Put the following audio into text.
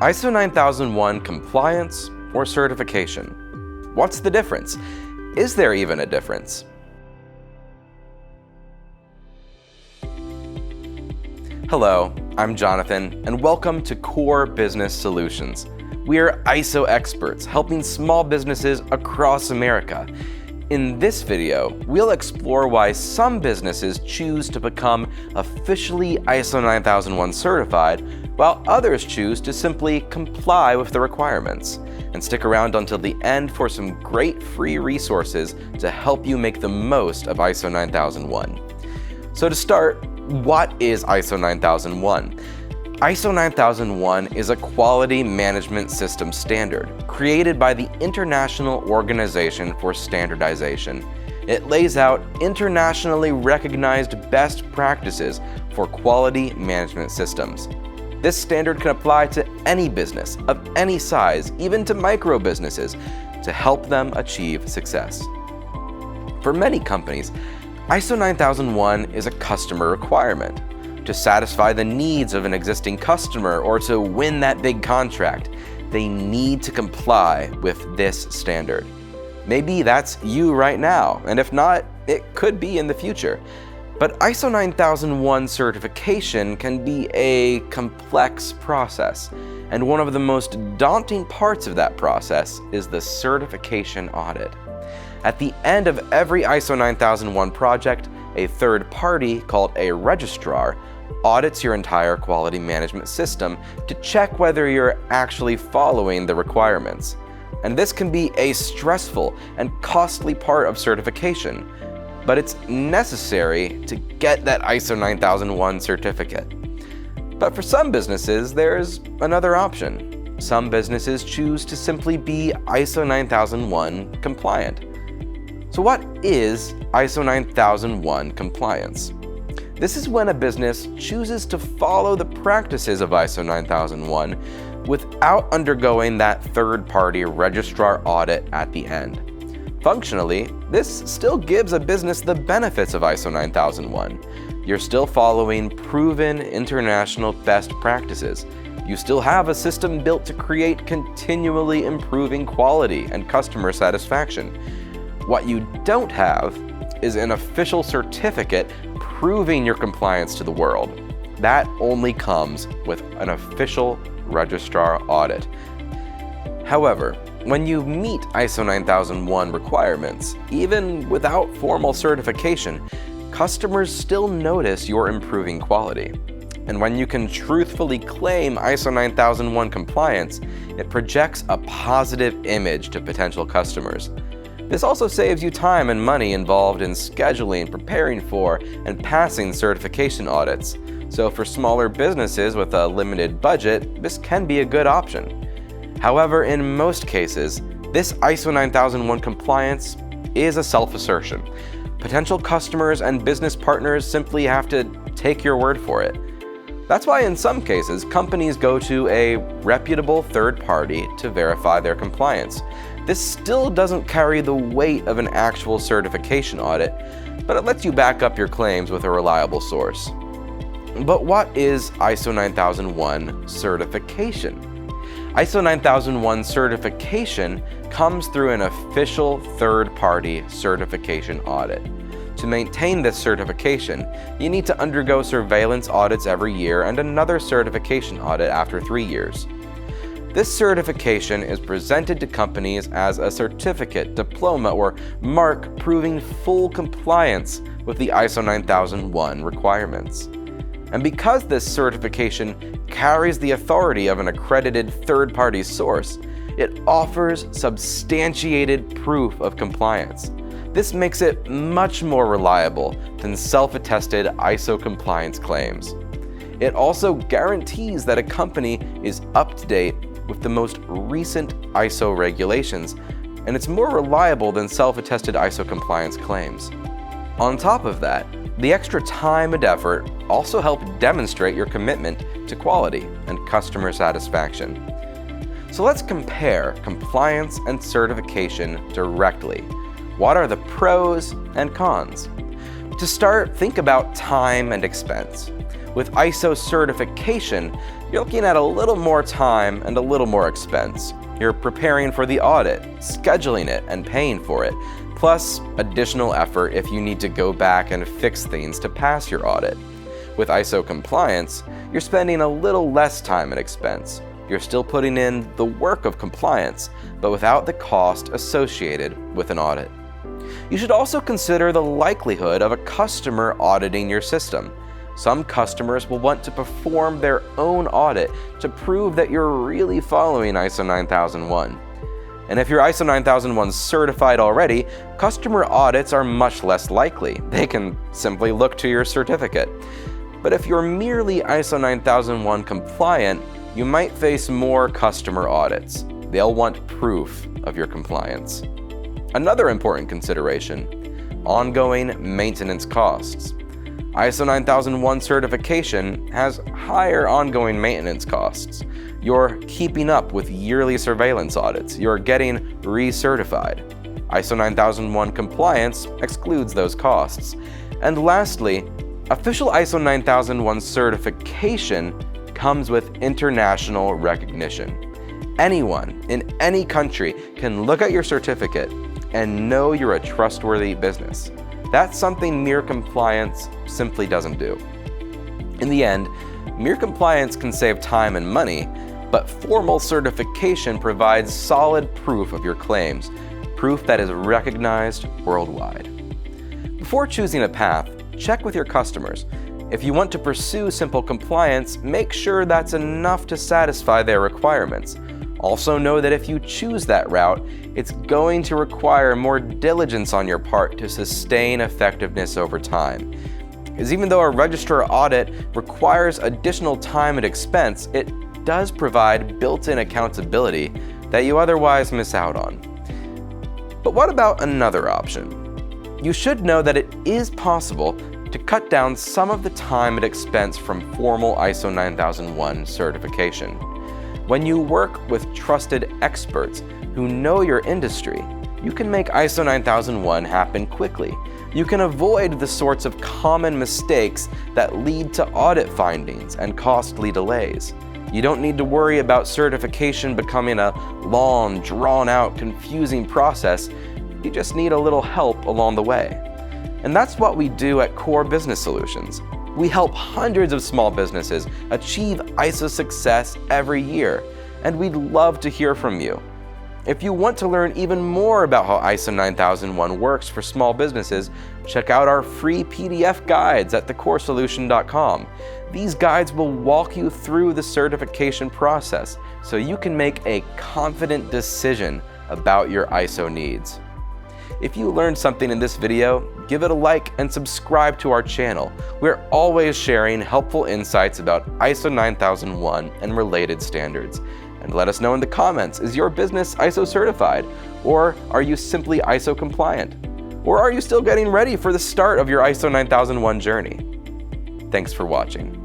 ISO 9001 compliance or certification? What's the difference? Is there even a difference? Hello, I'm Jonathan, and welcome to Core Business Solutions. We are ISO experts helping small businesses across America. In this video, we'll explore why some businesses choose to become officially ISO 9001 certified, while others choose to simply comply with the requirements. And stick around until the end for some great free resources to help you make the most of ISO 9001. So to start, what is ISO 9001? ISO 9001 is a quality management system standard created by the International Organization for Standardization. It lays out internationally recognized best practices for quality management systems. This standard can apply to any business of any size, even to micro businesses, to help them achieve success. For many companies, ISO 9001 is a customer requirement. To satisfy the needs of an existing customer or to win that big contract, they need to comply with this standard. Maybe that's you right now, and if not, it could be in the future. But ISO 9001 certification can be a complex process, and one of the most daunting parts of that process is the certification audit. At the end of every ISO 9001 project, a third party called a registrar audits your entire quality management system to check whether you're actually following the requirements. And this can be a stressful and costly part of certification, but it's necessary to get that ISO 9001 certificate. But for some businesses, there's another option. Some businesses choose to simply be ISO 9001 compliant. So what is ISO 9001 compliance? This is when a business chooses to follow the practices of ISO 9001 without undergoing that third-party registrar audit at the end. Functionally, this still gives a business the benefits of ISO 9001. You're still following proven international best practices. You still have a system built to create continually improving quality and customer satisfaction. What you don't have is an official certificate proving your compliance to the world. That only comes with an official registrar audit. However, when you meet ISO 9001 requirements, even without formal certification, customers still notice your improving quality. And when you can truthfully claim ISO 9001 compliance, it projects a positive image to potential customers. This also saves you time and money involved in scheduling, preparing for, and passing certification audits. So for smaller businesses with a limited budget, this can be a good option. However, in most cases, this ISO 9001 compliance is a self-assertion. Potential customers and business partners simply have to take your word for it. That's why in some cases, companies go to a reputable third party to verify their compliance. This still doesn't carry the weight of an actual certification audit, but it lets you back up your claims with a reliable source. But what is ISO 9001 certification? ISO 9001 certification comes through an official third-party certification audit. To maintain this certification, you need to undergo surveillance audits every year and another certification audit after 3 years. This certification is presented to companies as a certificate, diploma, or mark proving full compliance with the ISO 9001 requirements. And because this certification carries the authority of an accredited third-party source, it offers substantiated proof of compliance. This makes it much more reliable than self-attested ISO compliance claims. It also guarantees that a company is up to date with the most recent ISO regulations, and it's more reliable than self-attested ISO compliance claims. On top of that, the extra time and effort also help demonstrate your commitment to quality and customer satisfaction. So let's compare compliance and certification directly. What are the pros and cons? To start, think about time and expense. With ISO certification, you're looking at a little more time and a little more expense. You're preparing for the audit, scheduling it, and paying for it, plus additional effort if you need to go back and fix things to pass your audit. With ISO compliance, you're spending a little less time and expense. You're still putting in the work of compliance, but without the cost associated with an audit. You should also consider the likelihood of a customer auditing your system. Some customers will want to perform their own audit to prove that you're really following ISO 9001. And if you're ISO 9001 certified already, customer audits are much less likely. They can simply look to your certificate. But if you're merely ISO 9001 compliant, you might face more customer audits. They'll want proof of your compliance. Another important consideration: ongoing maintenance costs. ISO 9001 certification has higher ongoing maintenance costs. You're keeping up with yearly surveillance audits. You're getting recertified. ISO 9001 compliance excludes those costs. And lastly, official ISO 9001 certification comes with international recognition. Anyone in any country can look at your certificate and know you're a trustworthy business. That's something mere compliance simply doesn't do. In the end, mere compliance can save time and money, but formal certification provides solid proof of your claims, proof that is recognized worldwide. Before choosing a path, check with your customers. If you want to pursue simple compliance, make sure that's enough to satisfy their requirements. Also know that if you choose that route, it's going to require more diligence on your part to sustain effectiveness over time. Because even though a registrar audit requires additional time and expense, it does provide built-in accountability that you otherwise miss out on. But what about another option? You should know that it is possible to cut down some of the time and expense from formal ISO 9001 certification. When you work with trusted experts who know your industry, you can make ISO 9001 happen quickly. You can avoid the sorts of common mistakes that lead to audit findings and costly delays. You don't need to worry about certification becoming a long, drawn-out, confusing process. You just need a little help along the way. And that's what we do at Core Business Solutions. We help hundreds of small businesses achieve ISO success every year, and we'd love to hear from you. If you want to learn even more about how ISO 9001 works for small businesses, check out our free PDF guides at thecoresolution.com. These guides will walk you through the certification process so you can make a confident decision about your ISO needs. If you learned something in this video, give it a like and subscribe to our channel. We're always sharing helpful insights about ISO 9001 and related standards. And let us know in the comments, is your business ISO certified? Or are you simply ISO compliant? Or are you still getting ready for the start of your ISO 9001 journey? Thanks for watching.